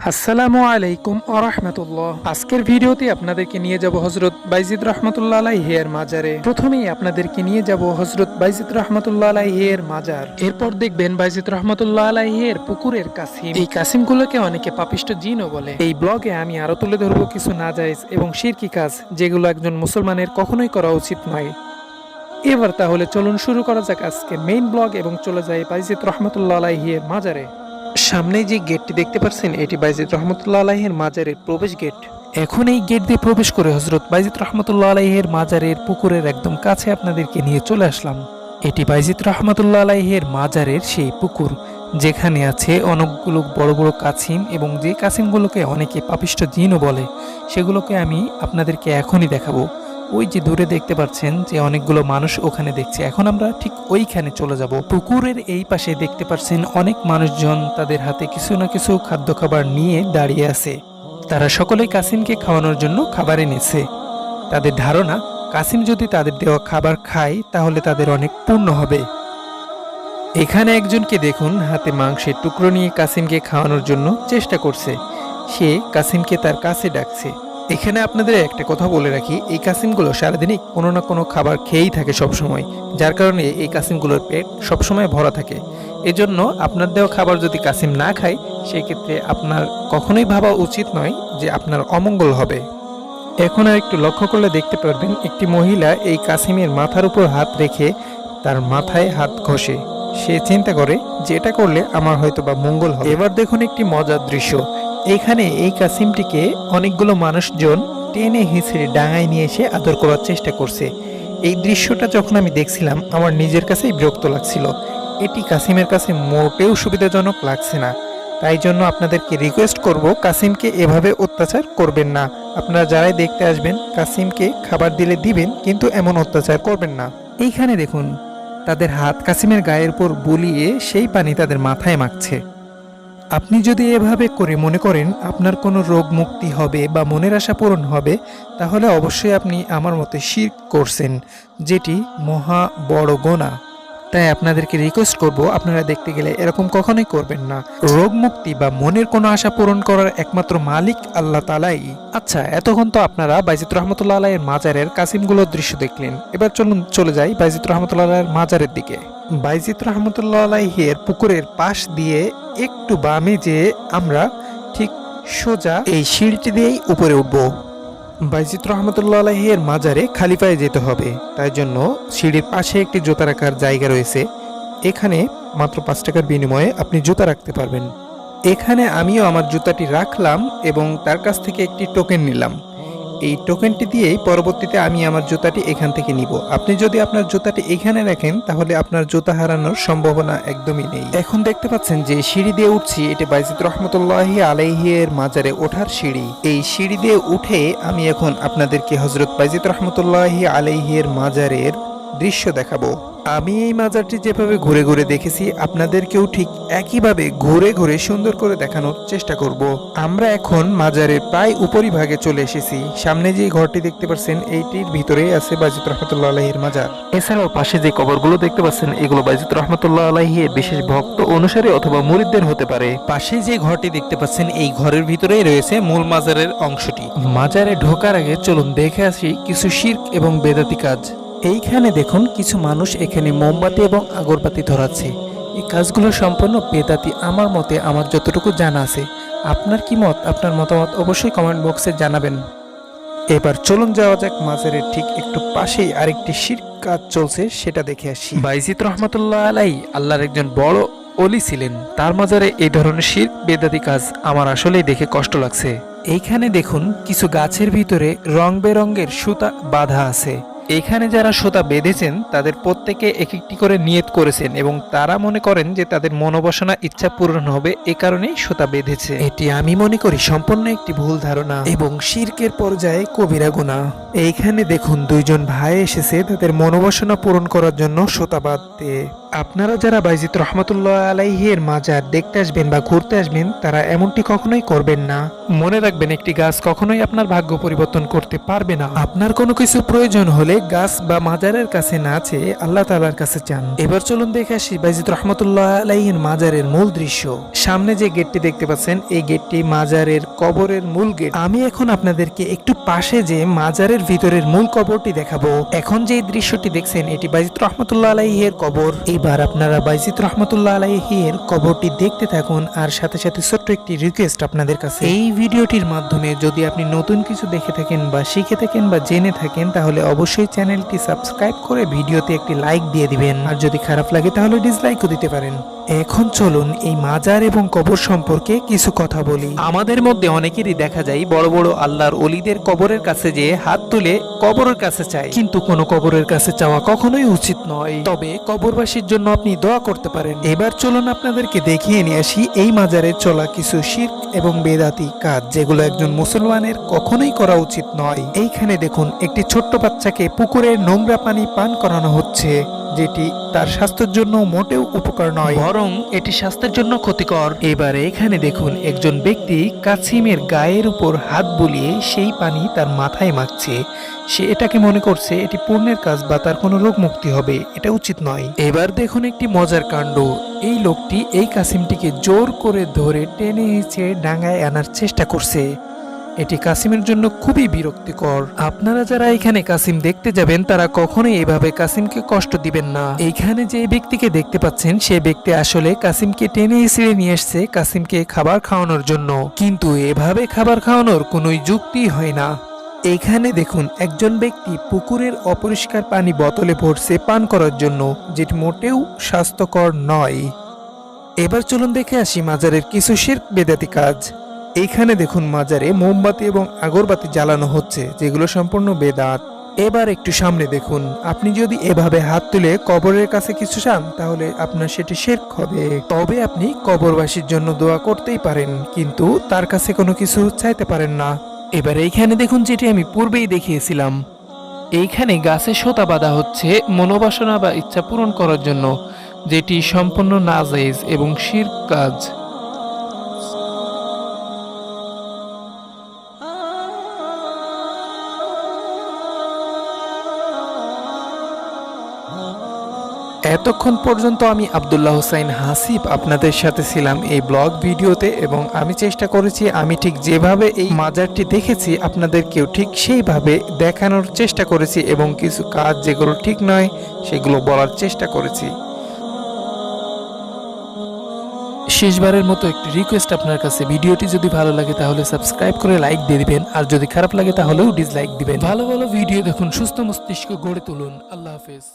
আসসালামু আলাইকুম ওয়া রাহমাতুল্লাহ। আজকের ভিডিওতে আপনাদেরকে নিয়ে যাব হযরত বাইজিদ রাহমাতুল্লাহ আলাইহি এর মাজারে। প্রথমেই আপনাদেরকে নিয়ে যাব হযরত বাইজিদ রাহমাতুল্লাহ আলাইহি এর মাজার। এরপর দেখবেন বাইজিদ রাহমাতুল্লাহ আলাইহি এর পুকুরের কাসিম। এই কাসিমগুলোকে অনেকে পাপিষ্ট জিনও বলে। এই ব্লগে আমি আরো তুলে ধরব কিছু নাজায়েজ এবং শিরকি কাজ যেগুলো একজন মুসলমানের কখনোই করা উচিত নয়। এবার তাহলে চলুন শুরু করা যাক আজকের মেইন ব্লগ এবং চলে যাই বাইজিদ রাহমাতুল্লাহ আলাইহি এর মাজারে। সামনে যে গেটটি দেখতে পাচ্ছেন এটি বাইজিদ রহমতুল্লাহ আলাইহির মাজারের প্রবেশ গেট। এখন এই গেট দিয়ে প্রবেশ করে হযরত বাইজিদ রহমতুল্লাহ আলাইহির মাজারের পুকুরের একদম কাছে আপনাদেরকে নিয়ে চলে আসলাম। এটি বাইজিদ রহমতুল্লাহ আলাইহির মাজারের সেই পুকুর যেখানে আছে অনেকগুলো বড় বড় কাছিম এবং যে কাছিমগুলোকে অনেকে পাপিষ্ট জিনও বলে সেগুলোকে আমি আপনাদেরকে এখনই দেখাবো। ওই যে দূরে দেখতে পাচ্ছেন যে অনেকগুলো মানুষ ওখানে দেখছে, এখন আমরা ঠিক ওইখানে চলে যাব। পুকুরের এই পাশে দেখতে পাচ্ছেন অনেক মানুষজন তাদের হাতে কিছু না কিছু খাদ্য খাবার নিয়ে দাঁড়িয়ে আছে। তারা সকলেই কাসিমকে খাওয়ানোর জন্য খাবার এনেছে। তাদের ধারণা কাসিম যদি তাদের দেওয়া খাবার খায় তাহলে তাদের অনেক পুণ্য হবে। এখানে একজনকে দেখুন হাতে মাংসের টুকরো নিয়ে কাসিমকে খাওয়ানোর জন্য চেষ্টা করছে। সে কাসিমকে তার কাছে ডাকছে। এখানে আপনাদের একটা কথা বলে রাখি, এই কাসিমগুলো সারাদিনই কোনো না কোনো খাবার খেয়েই থাকে সবসময়, যার কারণে এই কাসিমগুলোর পেট সবসময় ভরা থাকে। এজন্য আপনার দেওয়া খাবার যদি কাসিম না খায় সেই ক্ষেত্রে আপনার কখনোই ভাবা উচিত নয় যে আপনার অমঙ্গল হবে। এখন আর একটু লক্ষ্য করলে দেখতে পারবেন একটি মহিলা এই কাসিমের মাথার উপর হাত রেখে তার মাথায় হাত ঘষে। সে চিন্তা করে যে এটা করলে আমার হয়তো বা মঙ্গল হবে। এবার দেখুন একটি মজার দৃশ্য। এখানে এই কাসিমটিকে অনেকগুলো মানুষজন টেনে হিঁচড়ে ডাঙায় নিয়ে এসে আদর করার চেষ্টা করছে। এই দৃশ্যটা যখন আমি দেখছিলাম আমার নিজের কাছেই বিরক্ত লাগছিল। এটি কাসিমের কাছে মোটেও সুবিধাজনক লাগছে না। তাই জন্য আপনাদেরকে রিকোয়েস্ট করব কাসিমকে এভাবে অত্যাচার করবেন না। আপনারা যারাই দেখতে আসবেন কাসিমকে খাবার দিলে দিবেন, কিন্তু এমন অত্যাচার করবেন না। এইখানে দেখুন তাদের হাত কাসিমের গায়ের উপর বুলিয়ে সেই পানি তাদের মাথায় মাখছে। আপনি যদি এভাবে করে মনে করেন আপনার কোনো রোগ মুক্তি হবে বা মনের আশা পূরণ হবে, তাহলে অবশ্যই আপনি আমার মতে শিরক করছেন, যেটি মহা বড় গুনাহ। তাই আপনাদেরকে রিকোয়েস্ট করব আপনারা দেখতে গেলে এরকম কখনোই করবেন না। রোগ মুক্তি বা মনের কোনো আশা পূরণ করার একমাত্র মালিক আল্লাহ তাআলাই। আচ্ছা, এতক্ষণ তো আপনারা বাইজিদ রহমতুল্লাহ আলাইহির মাজারের কাসিমগুলোর দৃশ্য দেখলেন। এবার চলুন চলে যাই বাইজিদ রহমতুল্লাহ আলাইহির মাজারের দিকে। বাইজিদ রহমতুল্লাহ আলাইহির পুকুরের পাশ দিয়ে একটু বামে যে আমরা ঠিক সোজা এই সিঁড়িটি দিয়েই উপরে উঠব। বাইজিদ রহমতুল্লাহ আলাইহির মাজারে খালি পায়ে যেতে হবে, তাই জন্য সিঁড়ির পাশে একটি জুতা রাখার জায়গা রয়েছে। এখানে মাত্র 5 টাকার বিনিময়ে আপনি জুতা রাখতে পারবেন। এখানে আমিও আমার জুতাটি রাখলাম এবং তার কাছ থেকে একটি টোকেন নিলাম। এই টোকেনটি দিয়েই পরবর্তীতে আমি আমার জুতাটি এখান থেকে নিব। আপনি যদি আপনার জুতাটি এখানে রাখেন তাহলে আপনার জুতা হারানোর সম্ভাবনা একদমই নেই। এখন দেখতে পাচ্ছেন যে সিঁড়ি দিয়ে উঠছি, এটি বাইজিদ রহমতুল্লাহি আলাইহির মাজারে ওঠার সিঁড়ি। এই সিঁড়ি দিয়ে উঠে আমি এখন আপনাদেরকে হযরত বাইজিদ রহমতুল্লাহি আলাইহির মাজারের দৃশ্য দেখাবো। আমি এই মাজারটি যেভাবে ঘুরে ঘুরে দেখেছি আপনাদেরকেও ঠিক একইভাবে ঘুরে ঘুরে সুন্দর করে দেখানোর চেষ্টা করব। আমরা এখন মাজারের প্রায় উপরিভাগে চলে এসেছি। সামনে যে ঘরটি দেখতে পাচ্ছেন এইটির ভিতরেই আছে বাইজিদ রহমতুল্লাহ আলাইহির মাজার। এছাড়াও পাশে যে কবরগুলো দেখতে পাচ্ছেন এগুলো বাইজিদ রহমতুল্লাহ আলাইহির বিশেষ ভক্ত অনুসারী অথবা মুরিদদের হতে পারে। পাশে যে ঘরটি দেখতে পাচ্ছেন এই ঘরের ভিতরেই রয়েছে মূল মাজারের অংশটি। মাজারে ঢোকার আগে চলুন দেখে আসি কিছু শিরক এবং বেদাতি কাজ। এইখানে দেখুন কিছু মানুষ এখানে মোমবাতি এবং আগরবাতি ধরাচ্ছে। এই কাজগুলো সম্পূর্ণ বেদাতি আমার মতে, আমার যতটুকু জানা আছে। আপনার কি মত? আপনার মতামত অবশ্যই কমেন্ট বক্সে জানাবেন। এবার চলুন যাওয়া যাক মাজারের ঠিক একটু পাশেই আরেকটি শিরক কাজ চলছে, সেটা দেখে আসি। বাইজিদ রহমতুল্লাহ আলাইহি আল্লাহর একজন বড় ওলি ছিলেন। তার মাজারে এই ধরনের শিরক বেদাতি কাজ আমার আসলেই দেখে কষ্ট লাগছে। এইখানে দেখুন কিছু গাছের ভিতরে রং বেরঙের সুতা বাঁধা আছে। এখানে যারা সুতা বেঁধেছেন তাদের প্রত্যেকে এক একটি করে নিয়ত করেছেন এবং তারা মনে করেন যে তাদের মনোবাসনা ইচ্ছা পূরণ হবে, এ কারণেই সুতা বেঁধেছে। এটি আমি মনে করি সম্পূর্ণ একটি ভুল ধারণা এবং শিরকের পর্যায়ে কবিরা গুনাহ। এইখানে দেখুন দুইজন ভাই এসেছে তাদের মনোবাসনা পূরণ করার জন্য সুতা বাঁধতে। আপনারা যারা বাইজিদ রহমতুল্লাহ আলাইহির মাজার দেখতে আসবেন বা ঘুরতে আসবেন তারা এমনটি কখনোই করবেন না। মনে রাখবেন একটি গাছ কখনোই আপনার ভাগ্য পরিবর্তন করতে পারবে না। আপনার কোনো কিছু প্রয়োজন হলে গাছ বা মাজারের কাছে না চেয়ে আল্লাহ তাআলার কাছে চান। এবার চলুন দেখে আসি বাইজিদ রহমতুল্লাহ আলাইহির মাজারের মূল দৃশ্য। সামনে যে গেটটি দেখতে পাচ্ছেন এই গেটটি মাজারের কবরের মূল গেট। আমি এখন আপনাদেরকে একটু পাশে যে মাজারের ভিতরের মূল কবরটি দেখাবো। এখন যে দৃশ্যটি দেখছেন এটি বাইজিদ রহমতুল্লাহ আলাইহির কবর। এবার আপনারা বাইজিদ রহমতুল্লাহ আলাইহির কবরটি দেখতে থাকুন। আর সাথে সাথে ছোট্ট একটি রিকোয়েস্ট আপনাদের কাছে, এই ভিডিওটির মাধ্যমে যদি আপনি নতুন কিছু দেখে থাকেন বা শিখে থাকেন বা জেনে থাকেন তাহলে অবশ্যই চ্যানেলটি সাবস্ক্রাইব করে ভিডিওতে একটি লাইক দিয়ে দিবেন। আর যদি খারাপ লাগে তাহলে ডিসলাইকও দিতে পারেন। এখন চলুন এই মাজার এবং কবর সম্পর্কে কিছু কথা বলি। আমাদের মধ্যে অনেকেরই দেখা যায় বড় বড় আল্লাহর ওলিদের কবরের কাছে যেয়ে হাত তুলে কবরের কাছে চায়, কিন্তু কোনো কবরের কাছে চাওয়া কখনোই উচিত নয়। তবে কবরবাসীর জন্য আপনি দোয়া করতে পারেন। এবার চলুন আপনাদেরকে দেখিয়ে নিয়ে আসি এই মাজারে চলা কিছু শিরক এবং বেদাতি কাজ, যেগুলো একজন মুসলমানের কখনোই করা উচিত নয়। এইখানে দেখুন একটি ছোট্ট বাচ্চাকে পুকুরের নোংরা পানি পান করানো হচ্ছে, যেটি তার স্বাস্থ্যের জন্য মোটেও উপকার নয়, বরং এটি স্বাস্থ্যের জন্য ক্ষতিকর। এবারে এখানে দেখুন একজন ব্যক্তি কাসিমের গায়ের উপর হাত বুলিয়ে সেই পানি তার মাথায় মাখছে। সে এটাকে মনে করছে এটি পুণ্যের কাজ বা তার কোনো রোগ মুক্তি হবে। এটা উচিত নয়। এবার দেখুন একটি মজার কাণ্ড। এই লোকটি এই কাসিমটিকে জোর করে ধরে টেনে হিঁচড়ে ডাঙায় আনার চেষ্টা করছে। এটি কাসিমের জন্য খুবই বিরক্তিকর। আপনারা যারা এখানে কাসিম দেখতে যাবেন তারা কখনোই এভাবে কাসিমকে কষ্ট দিবেন না। এইখানে যে ব্যক্তিকে দেখতে পাচ্ছেন সে ব্যক্তি আসলে কাসিমকে টেনে হিঁচড়ে নিয়ে এসছে কাসিমকে খাবার খাওয়ানোর জন্য, কিন্তু এভাবে খাবার খাওয়ানোর কোনোই যুক্তি হয় না। এইখানে দেখুন একজন ব্যক্তি পুকুরের অপরিষ্কার পানি বোতলে ভরছে পান করার জন্য, যেটি মোটেও স্বাস্থ্যকর নয়। এবার চলুন দেখে আসি মাজারের কিছু শিরক বেদাতি কাজ। এইখানে দেখুন মাজারে মোমবাতি এবং আগরবাতি জ্বালানো হচ্ছে, যেগুলো সম্পূর্ণ বেদাত। এবার একটু সামনে দেখুন, আপনি যদি এভাবে হাত তুলে কবরের কাছে কিছু চান তাহলে আপনার সেটি শিরক হবে। তবে আপনি কবরবাসীর জন্য দোয়া করতেই পারেন, কিন্তু তার কাছে কোনো কিছু চাইতে পারেন না। এবার এইখানে দেখুন যেটি আমি পূর্বেই দেখিয়েছিলাম, এইখানে গাছে সোতা বাঁধা হচ্ছে মনোবাসনা বা ইচ্ছা পূরণ করার জন্য, যেটি সম্পূর্ণ নাজায়েজ এবং শিরক কাজ। এতক্ষণ পর্যন্ত আমি আব্দুল্লাহ হুসাইন হাসিব আপনাদের সাথে ছিলাম এই ব্লগ ভিডিওতে, এবং আমি চেষ্টা করেছি আমি ঠিক যেভাবে এই মাজারটি দেখেছি আপনাদেরকেও ঠিক সেইভাবে দেখানোর চেষ্টা করেছি, এবং কিছু কাজ যেগুলো ঠিক নয় সেগুলো বলার চেষ্টা করেছি। শেষবারের মতো একটি রিকোয়েস্ট আপনার কাছে, ভিডিওটি যদি ভালো লাগে তাহলে সাবস্ক্রাইব করে লাইক দিয়ে দিবেন, আর যদি খারাপ লাগে তাহলেও ডিসলাইক দিবেন। ভালো ভালো ভিডিও দেখুন, সুস্থ মস্তিষ্ক গড়ে তুলুন। আল্লাহ হাফেজ।